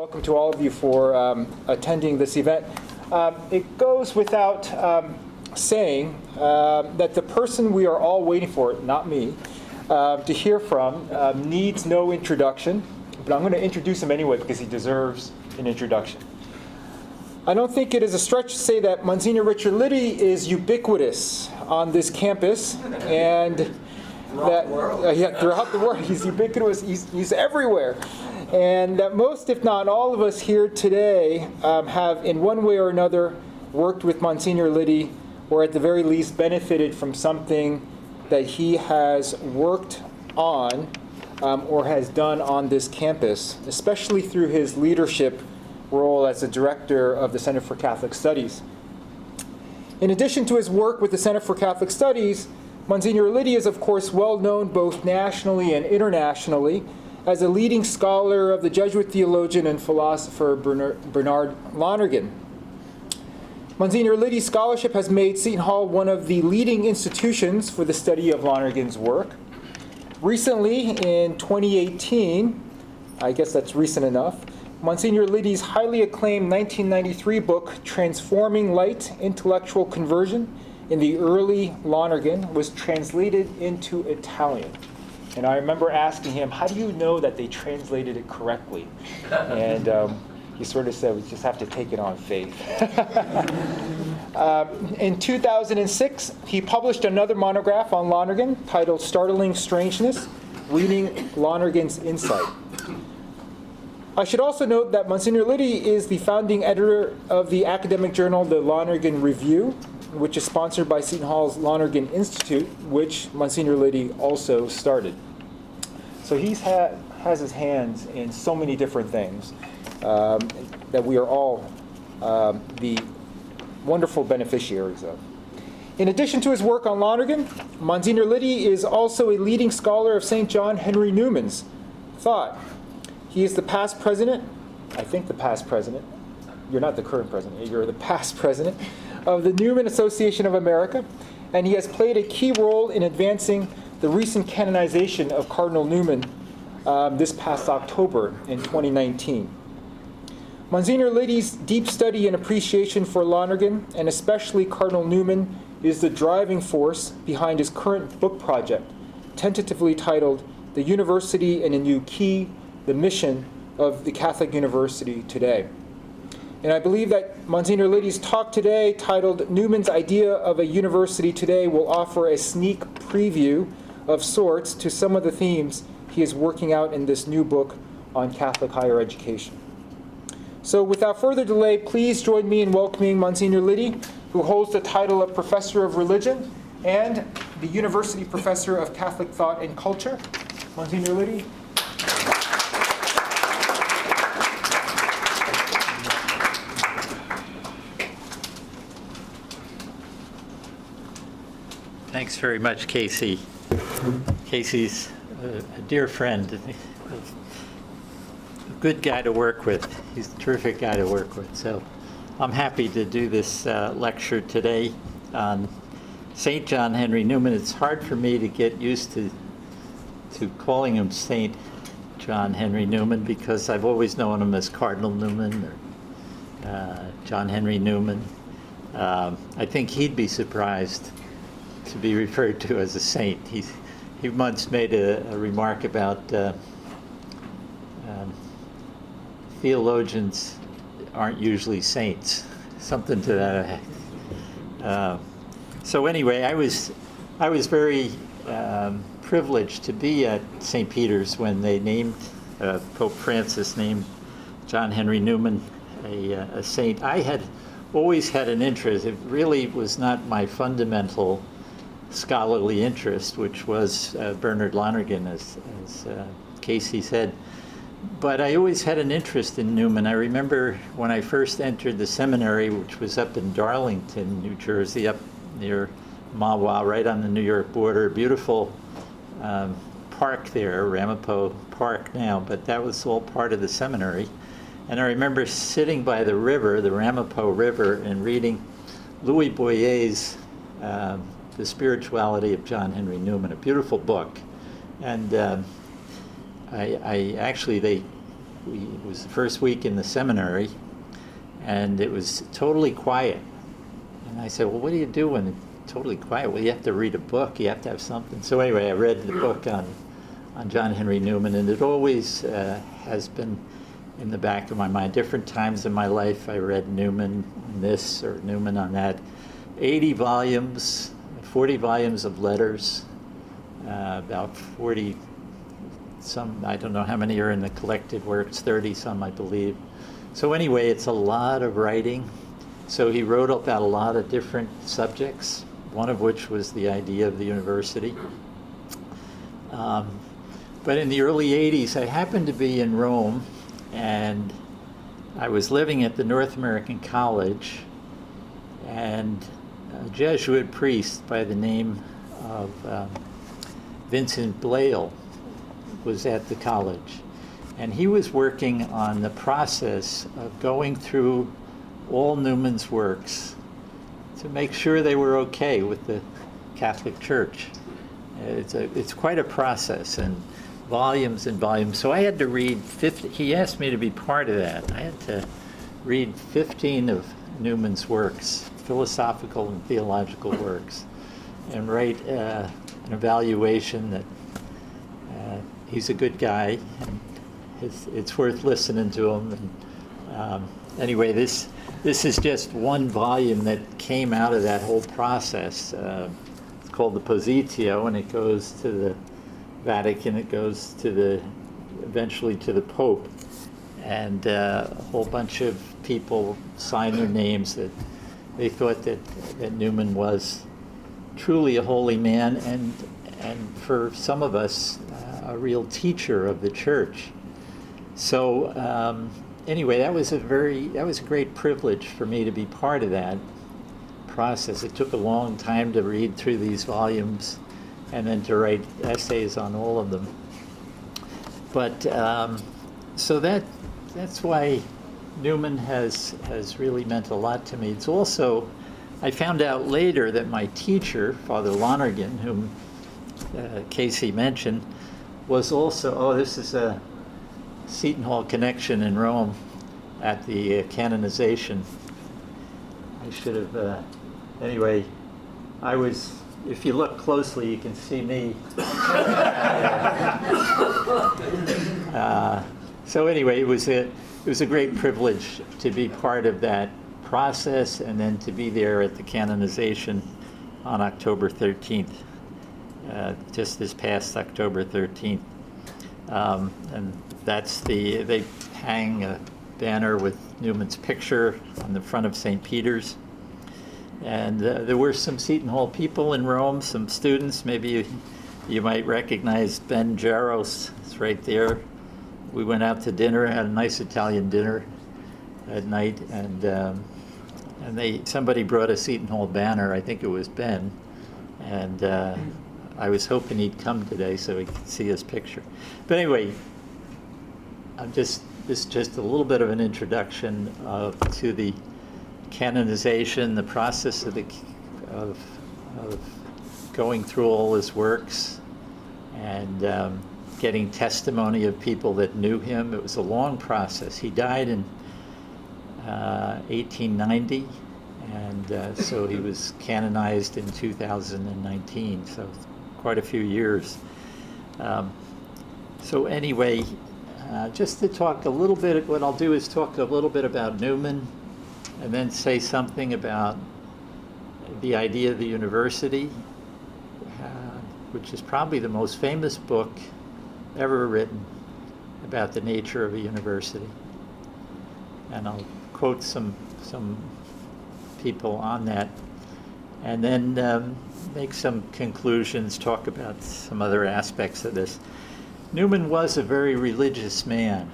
Welcome to all of you for attending this event. It goes without saying that the person we are all waiting for, not me, to hear from needs no introduction, but I'm going to introduce him anyway because he deserves an introduction. I don't think it is a stretch to say that Msgr Richard Liddy is ubiquitous on this campus, and throughout the world. He's ubiquitous. He's everywhere. And that most, if not all of us here today have in one way or another worked with Msgr Liddy, or at the very least benefited from something that he has worked on or has done on this campus, especially through his leadership role as the director of the Center for Catholic Studies. In addition to his work with the Center for Catholic Studies, Msgr Liddy is, of course, well known both nationally and internationally as a leading scholar of the Jesuit theologian and philosopher Bernard Lonergan. Msgr Liddy's scholarship has made Seton Hall one of the leading institutions for the study of Lonergan's work. Recently, in 2018, I guess that's recent enough, Msgr Liddy's highly acclaimed 1993 book, Transforming Light, Intellectual Conversion in the Early Lonergan, was translated into Italian. And I remember asking him, how do you know that they translated it correctly? And he sort of said, we just have to take it on faith. In 2006, he published another monograph on Lonergan titled Startling Strangeness, Reading Lonergan's Insight. I should also note that Msgr Liddy is the founding editor of the academic journal, the Lonergan Review, which is sponsored by Seton Hall's Lonergan Institute, which Msgr Liddy also started. So he has his hands in so many different things that we are all the wonderful beneficiaries of. In addition to his work on Lonergan, Msgr Liddy is also a leading scholar of St. John Henry Newman's thought. He is the past president, I think the past president, you're not the current president, you're the past president, of the Newman Association of America, and he has played a key role in advancing the recent canonization of Cardinal Newman this past October in 2019. Msgr Liddy's deep study and appreciation for Lonergan, and especially Cardinal Newman, is the driving force behind his current book project, tentatively titled The University in a New Key, the Mission of the Catholic University Today. And I believe that Msgr Liddy's talk today, titled Newman's Idea of a University Today, will offer a sneak preview of sorts to some of the themes he is working out in this new book on Catholic higher education. So without further delay, please join me in welcoming Msgr Liddy, who holds the title of Professor of Religion and the University Professor of Catholic Thought and Culture. Msgr Liddy. Thanks very much, Casey. Casey's a dear friend, a good guy to work with. He's a terrific guy to work with. So I'm happy to do this lecture today on St. John Henry Newman. It's hard for me to get used to calling him St. John Henry Newman because I've always known him as Cardinal Newman or John Henry Newman. I think he'd be surprised to be referred to as a saint. He once made a remark about theologians aren't usually saints, something to that effect. So anyway, I was very privileged to be at St. Peter's when they named Pope Francis named John Henry Newman a saint. I had always had an interest. It really was not my fundamental scholarly interest, which was Bernard Lonergan, as Casey said. But I always had an interest in Newman. I remember when I first entered the seminary, which was up in Darlington, New Jersey, up near Mahwah, right on the New York border. Beautiful park there, Ramapo Park now, but that was all part of the seminary. And I remember sitting by the river, the Ramapo River, and reading Louis Boyer's The Spirituality of John Henry Newman, a beautiful book. And I actually, they it was the first week in the seminary, and it was totally quiet. And I said, well, what do you do when it's totally quiet? Well, you have to read a book. You have to have something. So anyway, I read the book on John Henry Newman, and it always has been in the back of my mind. Different times in my life, I read Newman on this or Newman on that. 80 volumes, 40 volumes of letters, about 40 some, I don't know how many are in the collected works, 30 some, I believe. So anyway, it's a lot of writing. So he wrote about a lot of different subjects, one of which was the idea of the university. But in the early 80s, I happened to be in Rome, and I was living at the North American College, and a Jesuit priest by the name of Vincent Blale was at the college, and he was working on the process of going through all Newman's works to make sure they were okay with the Catholic Church. It's quite a process, and volumes and volumes. So I had to read 50, he asked me to be part of that. I had to read 15 of Newman's works, philosophical and theological works, and write an evaluation that he's a good guy, and it's worth listening to him. And anyway, this is just one volume that came out of that whole process. It's called the Positio, and it goes to the Vatican. It goes to eventually to the Pope, and a whole bunch of people signed their names that they thought that Newman was truly a holy man, and for some of us, a real teacher of the church. So anyway, that was a great privilege for me to be part of that process. It took a long time to read through these volumes and then to write essays on all of them. But so that's why Newman has really meant a lot to me. It's also, I found out later that my teacher, Father Lonergan, whom Casey mentioned, was also, this is a Seton Hall connection in Rome at the canonization. I should have, anyway, I was, if you look closely, you can see me. So anyway, it was a great privilege to be part of that process, and then to be there at the canonization on October 13th, just this past October 13th. And that's they hang a banner with Newman's picture on the front of St. Peter's. And there were some Seton Hall people in Rome, some students. Maybe you might recognize Ben Jaros. It's right there. We went out to dinner, had a nice Italian dinner at night, and somebody brought a Seton Hall banner. I think it was Ben, and I was hoping he'd come today so we could see his picture. But anyway, this is just a little bit of an introduction to the canonization, the process of going through all his works, and getting testimony of people that knew him. It was a long process. He died in 1890, and so he was canonized in 2019, so quite a few years. So anyway, just to talk a little bit, what I'll do is talk a little bit about Newman, and then say something about the idea of the university, which is probably the most famous book ever written about the nature of a university. And I'll quote some people on that, and then make some conclusions, talk about some other aspects of this. Newman was a very religious man,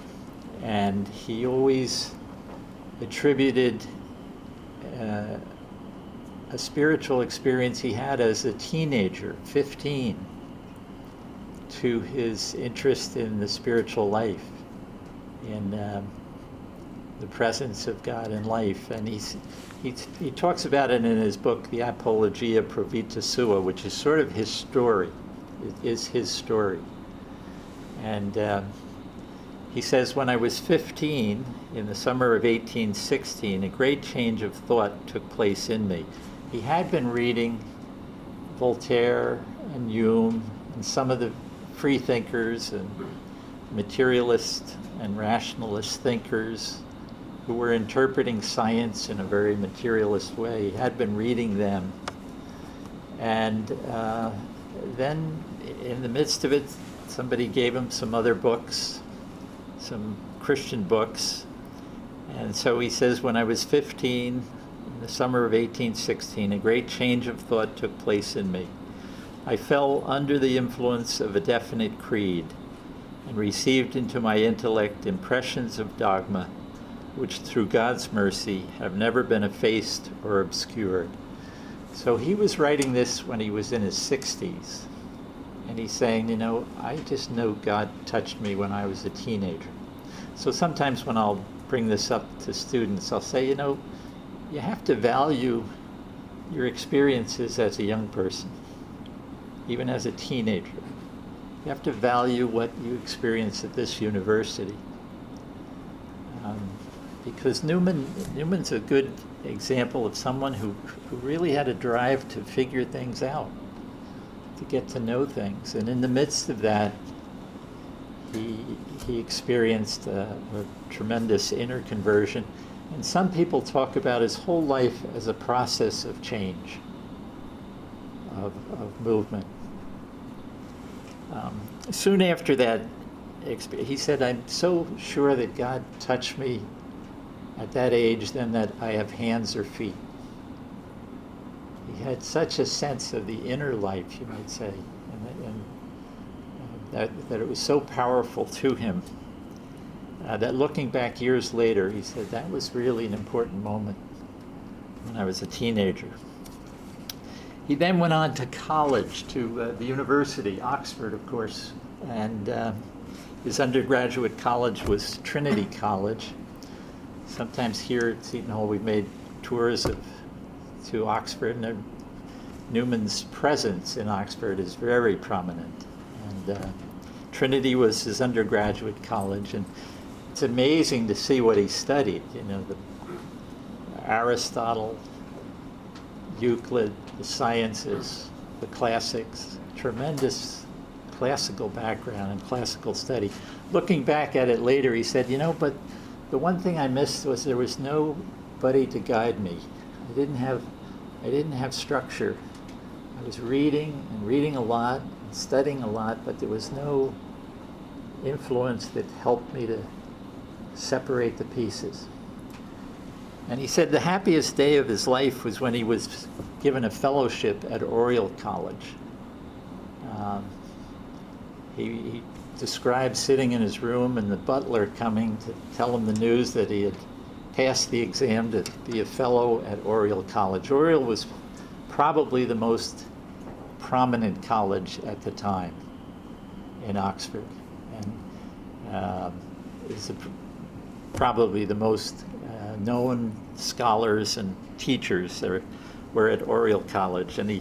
and he always attributed a spiritual experience he had as a teenager, 15, to his interest in the spiritual life, in the presence of God in life. And he talks about it in his book, The Apologia Pro Vita Sua, which is sort of his story. It is his story. And He says, when I was 15, in the summer of 1816, a great change of thought took place in me. He had been reading Voltaire and Hume and some of the free thinkers and materialist and rationalist thinkers who were interpreting science in a very materialist way. He had been reading them. And then in the midst of it, somebody gave him some other books, some Christian books. And so he says, when I was 15, in the summer of 1816, a great change of thought took place in me. I fell under the influence of a definite creed and received into my intellect impressions of dogma which through God's mercy have never been effaced or obscured. So he was writing this when he was in his 60s. And he's saying, you know, I just know God touched me when I was a teenager. So sometimes when I'll bring this up to students, I'll say, you know, you have to value your experiences as a young person, even as a teenager. You have to value what you experience at this university. Because Newman's a good example of someone who really had a drive to figure things out, to get to know things. And in the midst of that, he experienced a tremendous inner conversion. And some people talk about his whole life as a process of change, of movement. Soon after that, he said, I'm so sure that God touched me at that age than that I have hands or feet. He had such a sense of the inner life, you might say, and that it was so powerful to him that looking back years later, he said, that was really an important moment when I was a teenager. He then went on to college, to the university, Oxford, of course, and his undergraduate college was Trinity College. Sometimes here at Seton Hall we've made tours to Oxford, and Newman's presence in Oxford is very prominent. And Trinity was his undergraduate college, and it's amazing to see what he studied. You know, the Aristotle, Euclid, the sciences, the classics, tremendous classical background and classical study. Looking back at it later, he said, you know, but the one thing I missed was there was nobody to guide me. I didn't have structure. I was reading a lot, and studying a lot, but there was no influence that helped me to separate the pieces. And he said the happiest day of his life was when he was given a fellowship at Oriel College. He described sitting in his room and the butler coming to tell him the news that he had passed the exam to be a fellow at Oriel College. Oriel was probably the most prominent college at the time in Oxford, and is probably the most known scholars and teachers that were at Oriel College. And he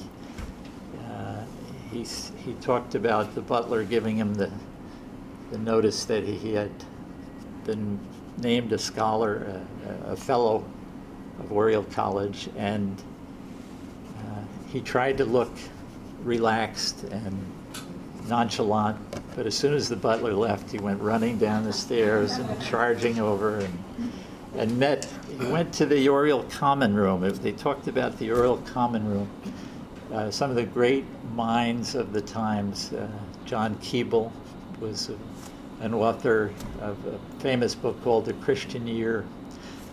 talked about the butler giving him the notice that he had been named a scholar, a fellow of Oriel College, and he tried to look relaxed and nonchalant, but as soon as the butler left, he went running down the stairs and charging over and he went to the Oriel Common Room. They talked about the Oriel Common Room. Some of the great minds of the times, John Keble was an author of a famous book called The Christian Year.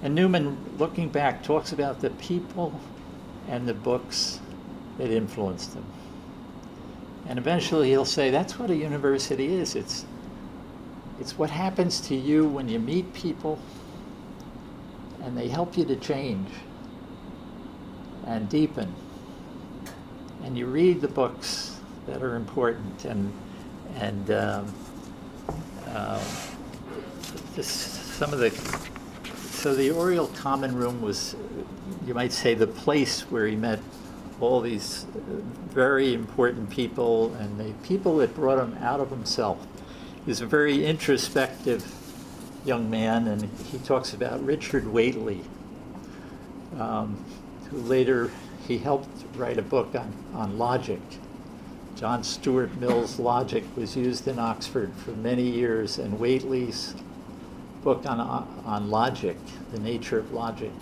And Newman, looking back, talks about the people and the books that influenced him. And eventually he'll say, that's what a university is. It's what happens to you when you meet people and they help you to change and deepen. And you read the books that are important, and so the Oriel Common Room was, you might say, the place where he met all these very important people, and the people that brought him out of himself. He was a very introspective young man, and he talks about Richard Whately, who later he helped write a book on logic. John Stuart Mill's logic was used in Oxford for many years, and Whately's book on logic, the nature of logic,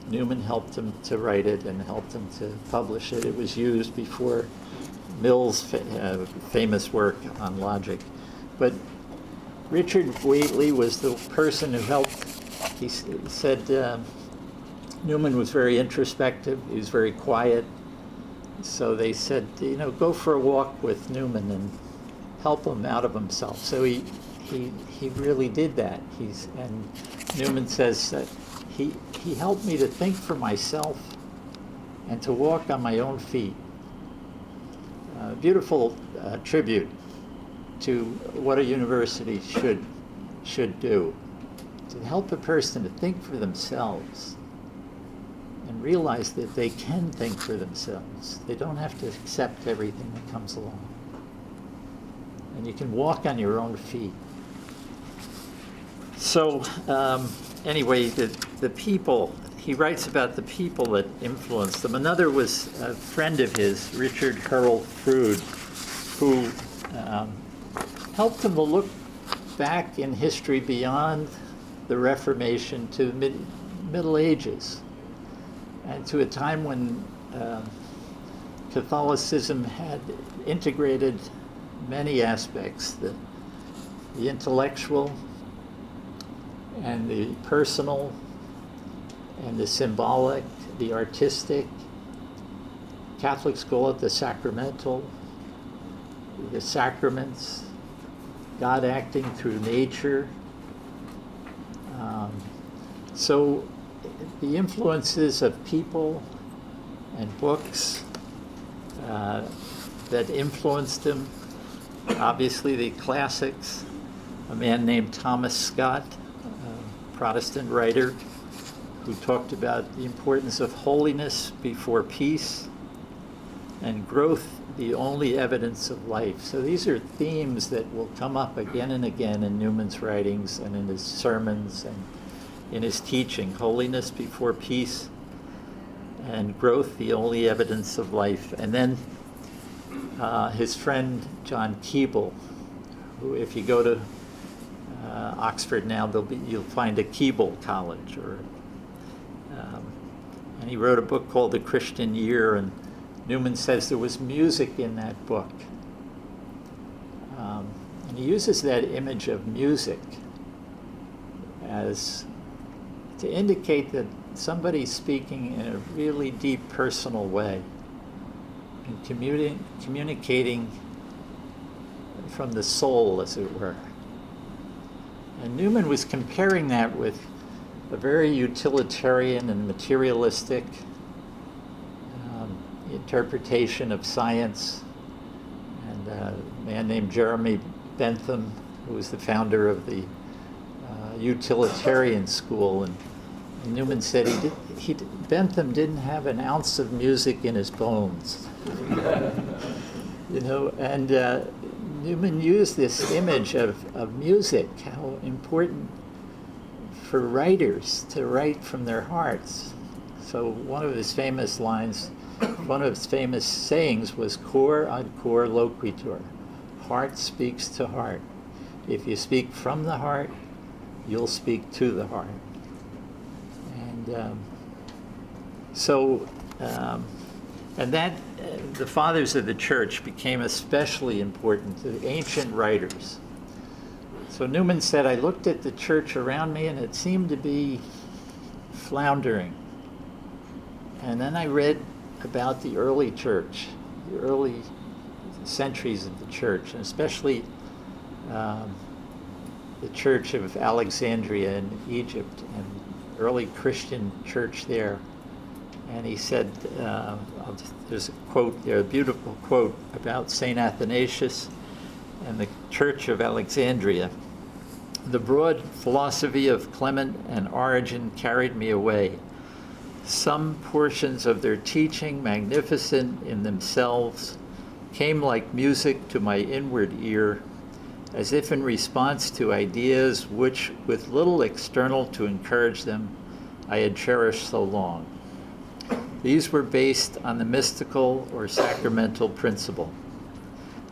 Newman helped him to write it and helped him to publish it. It was used before Mill's famous work on logic. But Richard Whately was the person who helped. He said Newman was very introspective. He was very quiet. So they said, go for a walk with Newman and help him out of himself. So he really did that. And Newman says that he helped me to think for myself and to walk on my own feet. Beautiful tribute to what a university should do, to help a person to think for themselves and realize that they can think for themselves. They don't have to accept everything that comes along. And you can walk on your own feet. So anyway, the people, he writes about the people that influenced them. Another was a friend of his, Richard Hurrell Froude, who helped him to look back in history beyond the Reformation to the Middle Ages, and to a time when Catholicism had integrated many aspects, the intellectual and the personal and the symbolic, the artistic. Catholics call it the sacramental, the sacraments, God acting through nature. So the influences of people and books that influenced him, obviously the classics, a man named Thomas Scott, a Protestant writer, who talked about the importance of holiness before peace and growth, the only evidence of life. So these are themes that will come up again and again in Newman's writings and in his sermons and in his teaching. Holiness before peace and growth, the only evidence of life. And then his friend John Keble, who, if you go to Oxford now, you'll find a Keble College, and he wrote a book called The Christian Year, and Newman says there was music in that book. And he uses that image of music as to indicate that somebody's speaking in a really deep personal way and communicating from the soul, as it were. And Newman was comparing that with a very utilitarian and materialistic interpretation of science. And a man named Jeremy Bentham, who was the founder of the utilitarian school. And Newman said Bentham didn't have an ounce of music in his bones. And Newman used this image of music, how important for writers to write from their hearts. So one of his famous sayings was cor ad cor loquitur. Heart speaks to heart. If you speak from the heart, you'll speak to the heart. And and that the fathers of the church became especially important to the ancient writers. So Newman said, I looked at the church around me and it seemed to be floundering. And then I read about the early church, the early centuries of the church, and especially the church of Alexandria in Egypt and early Christian church there. And he said, there's a quote there, a beautiful quote about St. Athanasius and the Church of Alexandria. The broad philosophy of Clement and Origen carried me away. Some portions of their teaching, magnificent in themselves, came like music to my inward ear, as if in response to ideas which, with little external to encourage them, I had cherished so long. These were based on the mystical or sacramental principle.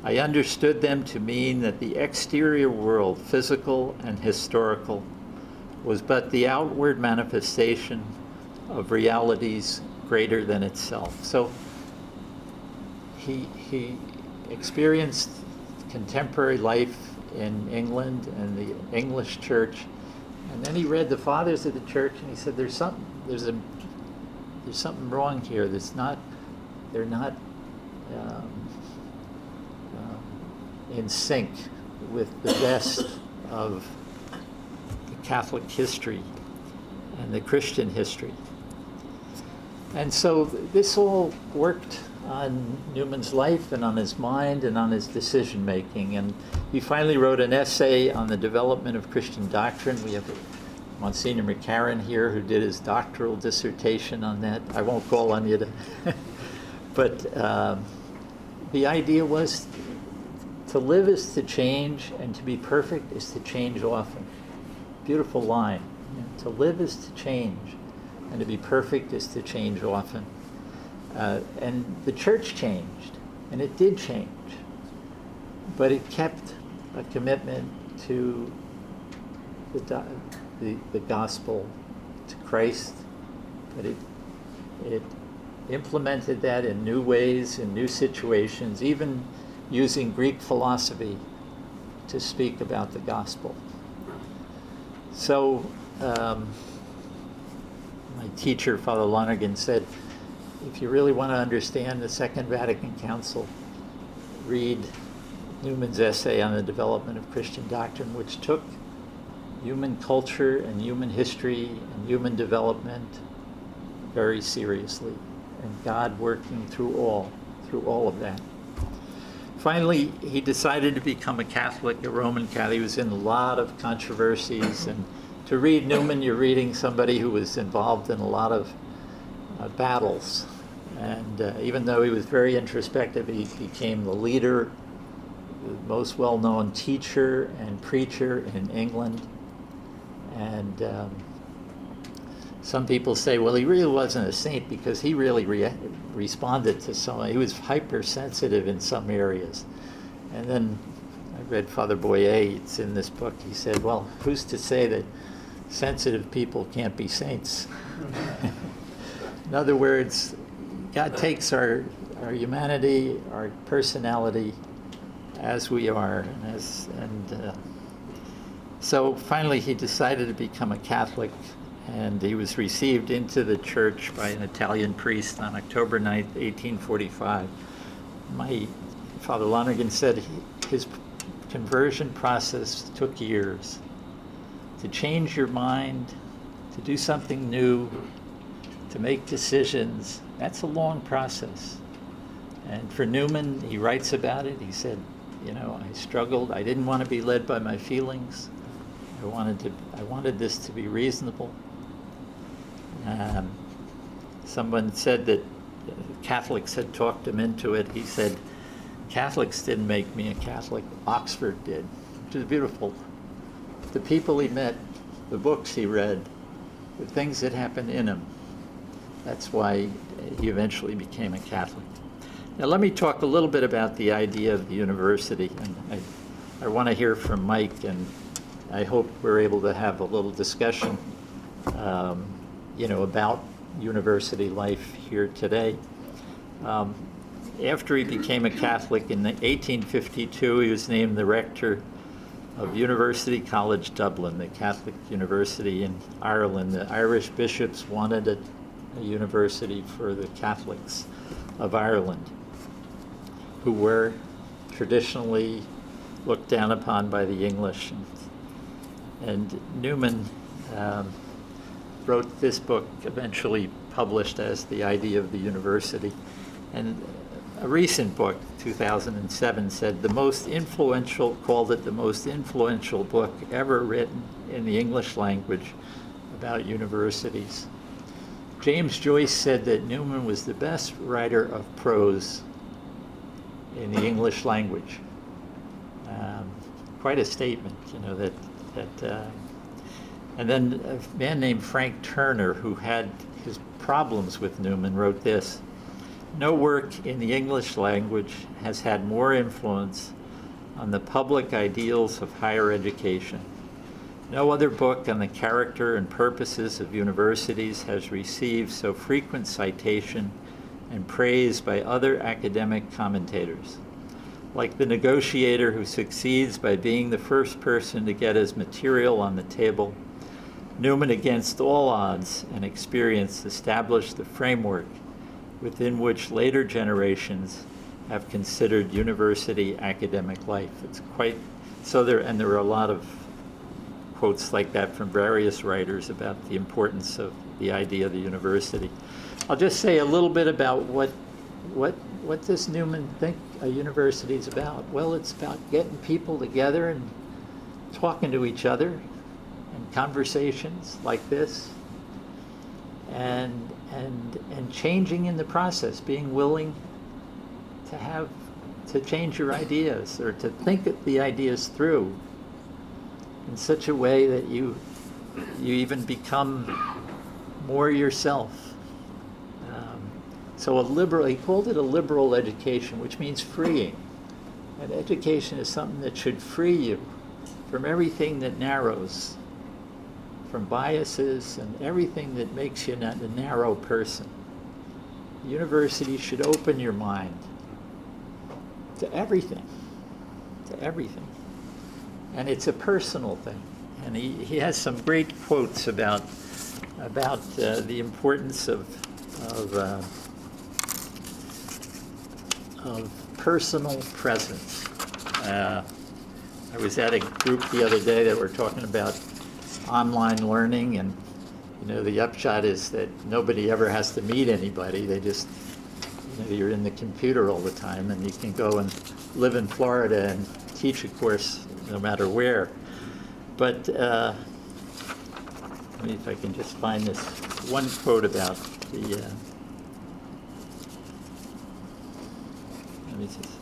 I understood them to mean that the exterior world, physical and historical, was but the outward manifestation of realities greater than itself. So he experienced contemporary life in England and the English church, and then he read the fathers of the church, and he said, "There's something wrong here. They're not in sync with the best of the Catholic history and the Christian history." And so this all worked on Newman's life and on his mind and on his decision making. And he finally wrote an essay on the development of Christian doctrine. We have Monsignor McCarran here who did his doctoral dissertation on that. I won't call on you to, but the idea was to live is to change, and to be perfect is to change often. Beautiful line. To live is to change, and to be perfect is to change often. And the church changed, and it did change, but it kept a commitment to the gospel, to Christ, but it implemented that in new ways, in new situations, even using Greek philosophy to speak about the gospel. So my teacher, Father Lonergan, said, if you really want to understand the Second Vatican Council, read Newman's essay on the development of Christian doctrine, which took human culture and human history and human development very seriously, and God working through all of that. Finally, he decided to become a Catholic, a Roman Catholic. He was in a lot of controversies, and to read Newman, you're reading somebody who was involved in a lot of battles. And even though he was very introspective, he became the leader, the most well-known teacher and preacher in England. And some people say, well, he really wasn't a saint because he really responded to some. He was hypersensitive in some areas. And then I read Father Boyer, it's in this book, he said, well, who's to say that sensitive people can't be saints? In other words, God takes our humanity, our personality as we are, so finally he decided to become a Catholic, and he was received into the church by an Italian priest on October 9th, 1845. My Father Lonergan said his conversion process took years. To change your mind, to do something new, to make decisions, that's a long process. And for Newman, he writes about it. He said, I struggled. I didn't want to be led by my feelings. I wanted this to be reasonable. Someone said that Catholics had talked him into it. He said, Catholics didn't make me a Catholic, Oxford did, which is beautiful. The people he met, the books he read, the things that happened in him, that's why he eventually became a Catholic. Now let me talk a little bit about the idea of the university. And I want to hear from Mike, and I hope we're able to have a little discussion about university life here today. After he became a Catholic in 1852, he was named the rector of University College Dublin, the Catholic university in Ireland. The Irish bishops wanted a university for the Catholics of Ireland, who were traditionally looked down upon by the English. And Newman wrote this book, eventually published as The Idea of the University. And a recent book, 2007, said called it the most influential book ever written in the English language about universities. James Joyce said that Newman was the best writer of prose in the English language. quite a statement, and then a man named Frank Turner, who had his problems with Newman, wrote this: "No work in the English language has had more influence on the public ideals of higher education. No other book on the character and purposes of universities has received so frequent citation and praise by other academic commentators. Like the negotiator who succeeds by being the first person to get his material on the table, Newman, against all odds and experience, established the framework within which later generations have considered university academic life." It's quite so there, and there are a lot of quotes like that from various writers about the importance of the idea of the university. I'll just say a little bit about what does Newman think a university is about? Well, it's about getting people together and talking to each other and conversations like this, and changing in the process, being willing to change your ideas or to think the ideas through in such a way that you even become more yourself. So he called it a liberal education, which means freeing. And education is something that should free you from everything that narrows, from biases and everything that makes you a narrow person. The university should open your mind to everything, And it's a personal thing. And he has some great quotes about the importance of personal presence. I was at a group the other day that were talking about online learning, and the upshot is that nobody ever has to meet anybody. They just, you're in the computer all the time, and you can go and live in Florida and teach a course no matter where. But let me, if I can just find this one quote about the. Let me just.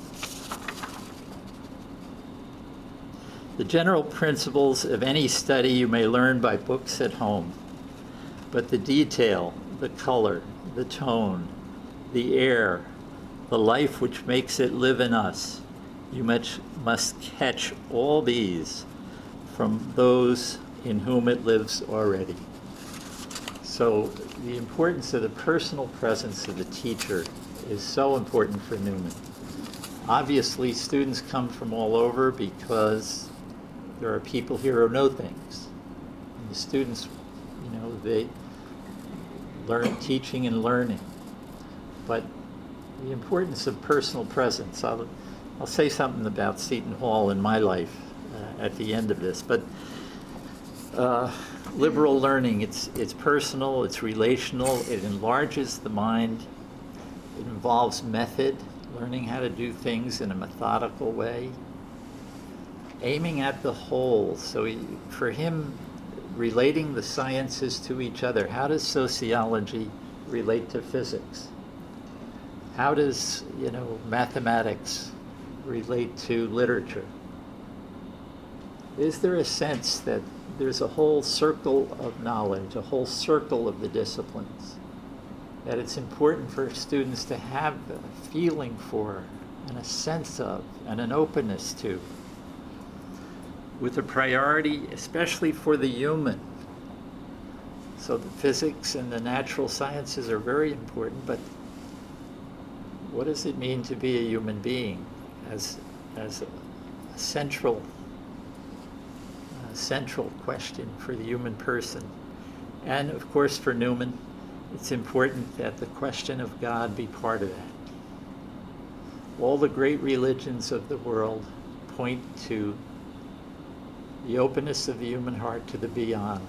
The general principles of any study you may learn by books at home, but the detail, the color, the tone, the air, the life which makes it live in us, you must catch all these from those in whom it lives already. So the importance of the personal presence of the teacher is so important for Newman. Obviously, students come from all over because there are people here who know things. And the students, they learn teaching and learning. But the importance of personal presence, I'll say something about Seton Hall in my life at the end of this. But liberal learning, it's personal, it's relational, it enlarges the mind, it involves method, learning how to do things in a methodical way, aiming at the whole. So for him, relating the sciences to each other. How does sociology relate to physics? How does, mathematics relate to literature? Is there a sense that there's a whole circle of knowledge, a whole circle of the disciplines, that it's important for students to have a feeling for and a sense of and an openness to, with a priority especially for the human. So the physics and the natural sciences are very important, but what does it mean to be a human being as a central question for the human person? And of course for Newman, it's important that the question of God be part of that. All the great religions of the world point to the openness of the human heart to the beyond.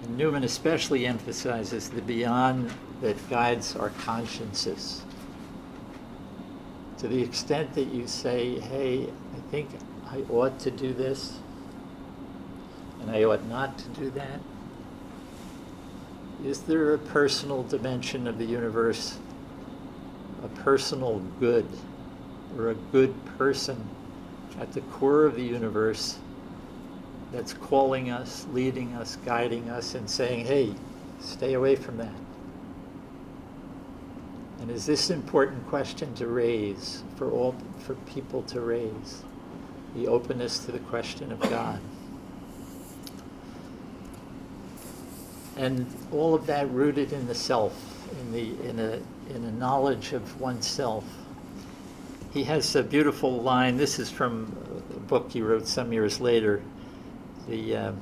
And Newman especially emphasizes the beyond that guides our consciences. To the extent that you say, hey, I think I ought to do this, and I ought not to do that. Is there a personal dimension of the universe, a personal good, or a good person at the core of the universe that's calling us, leading us, guiding us, and saying, hey, stay away from that? And is this an important question to raise, for people to raise? The openness to the question of God. And all of that rooted in the self, in a knowledge of oneself. He has a beautiful line. This is from a book he wrote some years later, The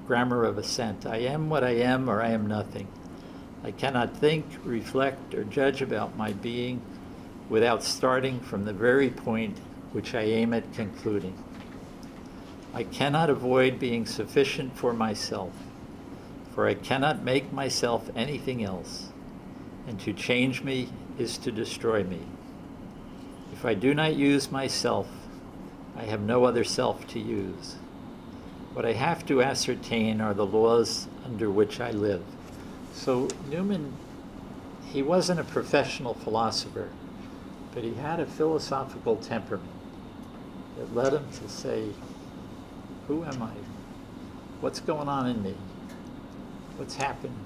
Grammar of Assent. I am what I am, or I am nothing. I cannot think, reflect, or judge about my being without starting from the very point which I aim at concluding. I cannot avoid being sufficient for myself, for I cannot make myself anything else, and to change me is to destroy me. If I do not use myself, I have no other self to use. What I have to ascertain are the laws under which I live. So Newman, he wasn't a professional philosopher, but he had a philosophical temperament that led him to say, who am I? What's going on in me? What's happening?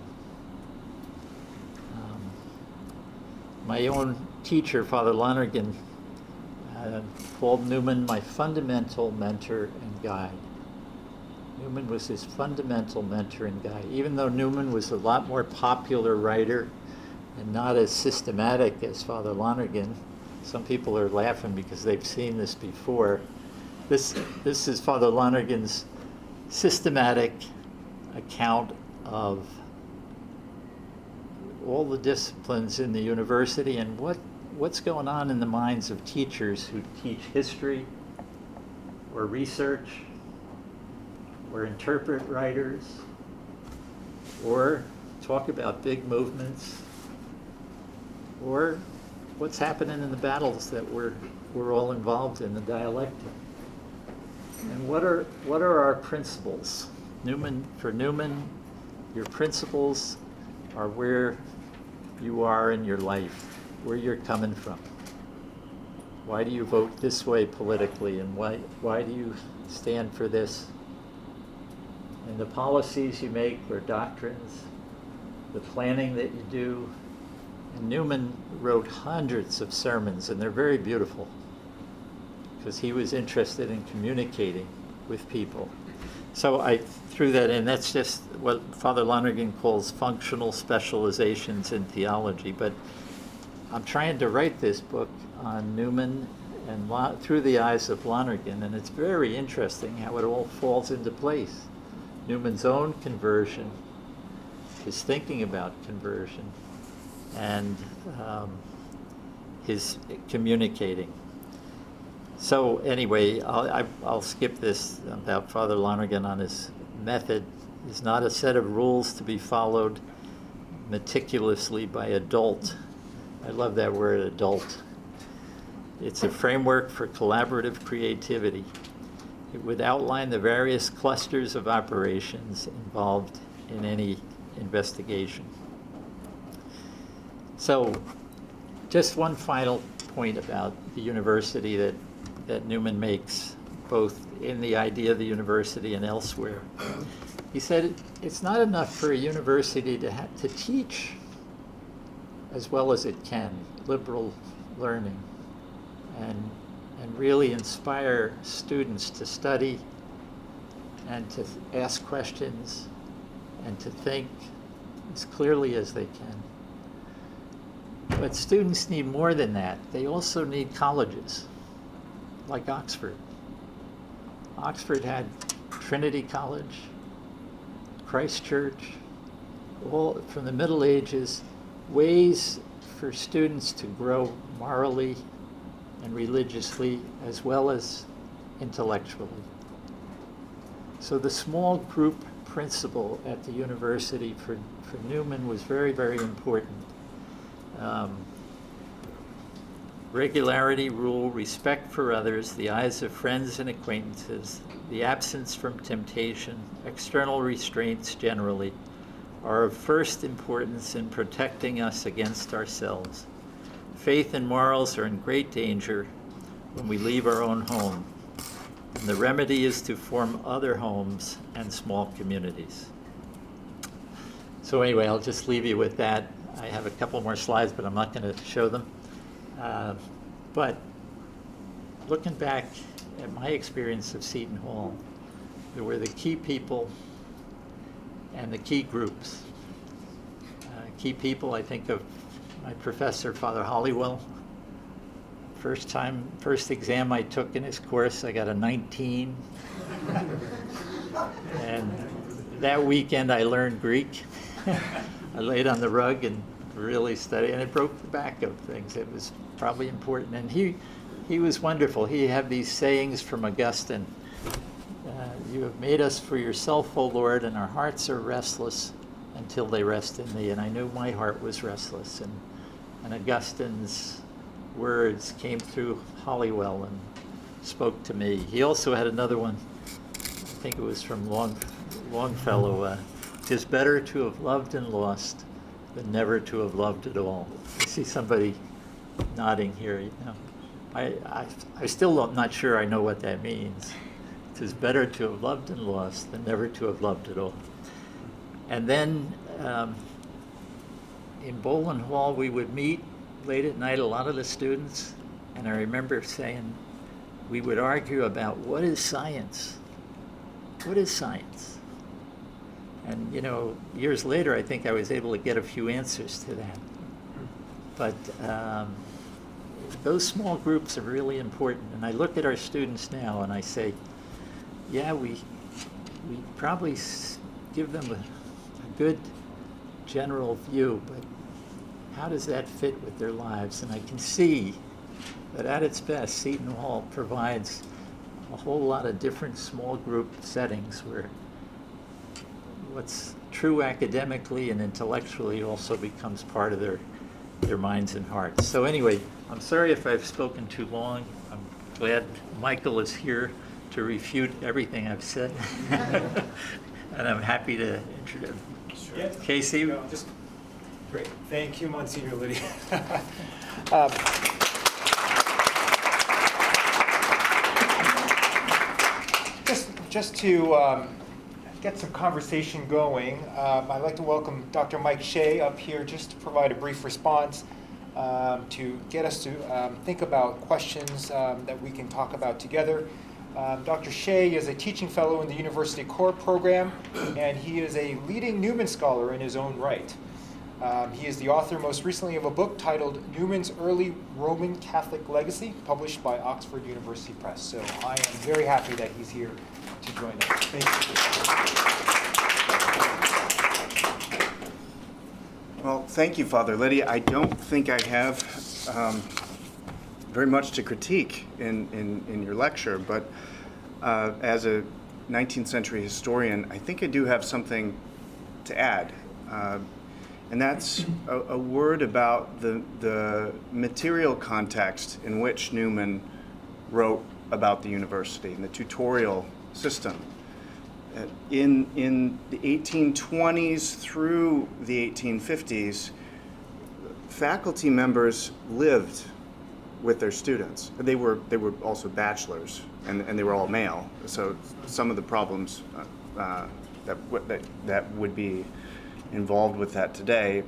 My own teacher, Father Lonergan, called Newman my fundamental mentor and guide. Newman was his fundamental mentor and guide. Even though Newman was a lot more popular writer and not as systematic as Father Lonergan, some people are laughing because they've seen this before. This is Father Lonergan's systematic account of all the disciplines in the university and what's going on in the minds of teachers who teach history or research or interpret writers or talk about big movements or what's happening in the battles that we're all involved in, the dialectic. And what are our principles? For Newman, your principles are where you are in your life, where you're coming from. Why do you vote this way politically, and why do you stand for this? And the policies you make or doctrines, the planning that you do. And Newman wrote hundreds of sermons, and they're very beautiful because he was interested in communicating with people. So I threw that in. That's just what Father Lonergan calls functional specializations in theology. But I'm trying to write this book on Newman and through the eyes of Lonergan, and it's very interesting how it all falls into place. Newman's own conversion, his thinking about conversion, and his communicating. So anyway, I'll skip this about Father Lonergan on his method. It's not a set of rules to be followed meticulously by adult. I love that word, adult. It's a framework for collaborative creativity. It would outline the various clusters of operations involved in any investigation. So just one final point about the university that Newman makes, both in the idea of the university and elsewhere. He said it's not enough for a university to teach as well as it can, liberal learning, and really inspire students to study and to ask questions and to think as clearly as they can. But students need more than that. They also need colleges, like Oxford. Oxford had Trinity College, Christ Church, all from the Middle Ages, ways for students to grow morally and religiously as well as intellectually. So the small group principle at the university for Newman was very, very important. Regularity, rule, respect for others, the eyes of friends and acquaintances, the absence from temptation, external restraints generally, are of first importance in protecting us against ourselves. Faith and morals are in great danger when we leave our own home. And the remedy is to form other homes and small communities. So anyway, I'll just leave you with that. I have a couple more slides, but I'm not going to show them. But looking back at my experience of Seton Hall, there were the key people and the key groups. Key people, I think of my professor, Father Hollywell. First exam I took in his course, I got a 19. And that weekend I learned Greek. I laid on the rug and really studied, and it broke the back of things. It was probably important. And he was wonderful. He had these sayings from Augustine. You have made us for yourself, O Lord, and our hearts are restless until they rest in thee. And I knew my heart was restless. And Augustine's words came through Hollywell and spoke to me. He also had another one, I think it was from Longfellow, "'Tis better to have loved and lost than never to have loved at all." I see somebody nodding here. You know, I still not sure I know what that means. "'Tis better to have loved and lost than never to have loved at all." And then in Bowlin Hall, we would meet late at night, a lot of the students, and I remember saying, we would argue about what is science? What is science? And, you know, years later, I think I was able to get a few answers to that. But those small groups are really important. And I look at our students now and I say, yeah, we probably give them a good general view, but how does that fit with their lives? And I can see that at its best, Seton Hall provides a whole lot of different small group settings where what's true academically and intellectually also becomes part of their minds and hearts. So anyway, I'm sorry if I've spoken too long. I'm glad Michael is here to refute everything I've said. And I'm happy to introduce Casey. No, just great. Thank you, Monsignor Liddy. Just to get some conversation going, I'd like to welcome Dr. Mike Shea up here just to provide a brief response to get us to think about questions that we can talk about together. Dr. Shea is a teaching fellow in the University Core program, and he is a leading Newman scholar in his own right. He is the author most recently of a book titled Newman's Early Roman Catholic Legacy, published by Oxford University Press. So I am very happy that he's here to join us. Thank you. Well, thank you, Father Liddy. I don't think I have very much to critique in your lecture, but as a 19th century historian, I think I do have something to add. And that's a word about the material context in which Newman wrote about the university and the tutorial system. In the 1820s through the 1850s, faculty members lived with their students. They were also bachelors, and they were all male. So some of the problems that would be involved with that today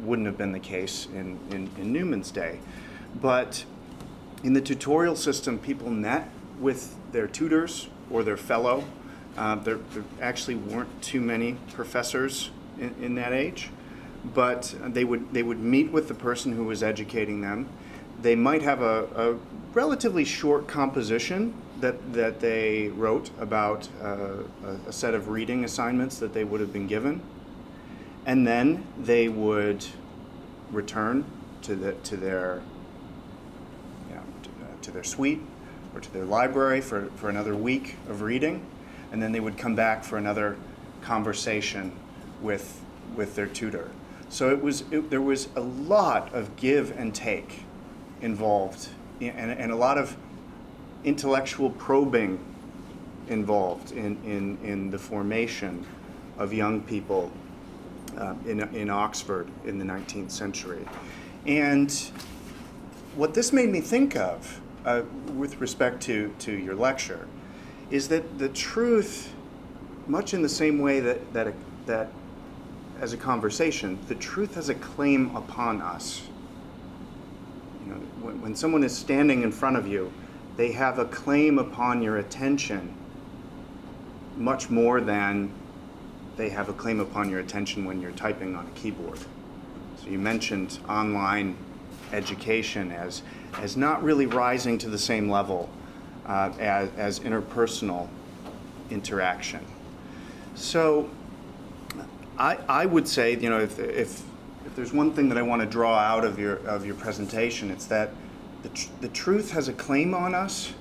wouldn't have been the case in Newman's day. But in the tutorial system, people met with their tutors or their fellow. There actually weren't too many professors in that age, but they would meet with the person who was educating them. They might have a relatively short composition that they wrote about a set of reading assignments that they would have been given. And then they would return to their suite or to their library for another week of reading, and then they would come back for another conversation with their tutor. So there was a lot of give and take involved, and a lot of intellectual probing involved in the formation of young people in Oxford in the 19th century. And what this made me think of with respect to your lecture is that the truth, much in the same way that as a conversation, the truth has a claim upon us. You know, when someone is standing in front of you, they have a claim upon your attention much more than they have a claim upon your attention when you're typing on a keyboard. So you mentioned online education as not really rising to the same level as interpersonal interaction. So I would say, you know, if there's one thing that I want to draw out of your presentation, it's that the truth has a claim on us,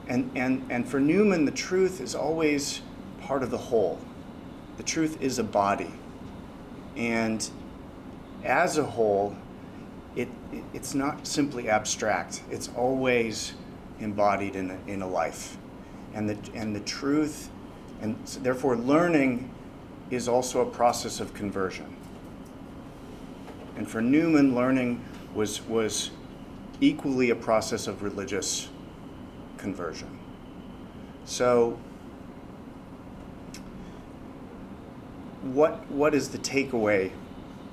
and for Newman, the truth is always part of the whole. The truth is a body, and as a whole, it's not simply abstract. It's always embodied in a life, and the truth, and so therefore learning is also a process of conversion. And for Newman, learning was equally a process of religious conversion. So what is the takeaway?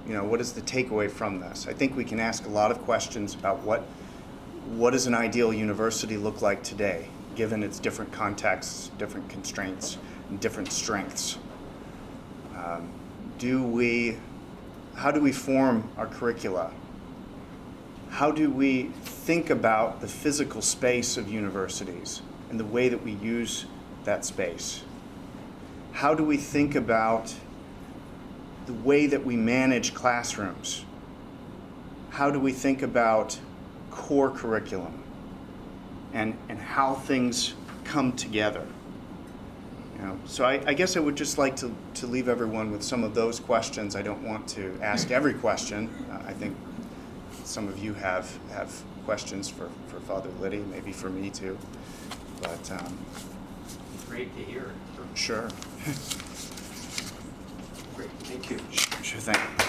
You know, what is the takeaway from this? I think we can ask a lot of questions about what does an ideal university look like today, given its different contexts, different constraints, and different strengths. How do we form our curricula? How do we think about the physical space of universities and the way that we use that space? How do we think about the way that we manage classrooms? How do we think about core curriculum and how things come together? You know, so I guess I would just like to leave everyone with some of those questions. I don't want to ask every question. I think some of you have questions for Father Liddy, maybe for me too. But Great to hear. sure. Great, thank you. Sure thing.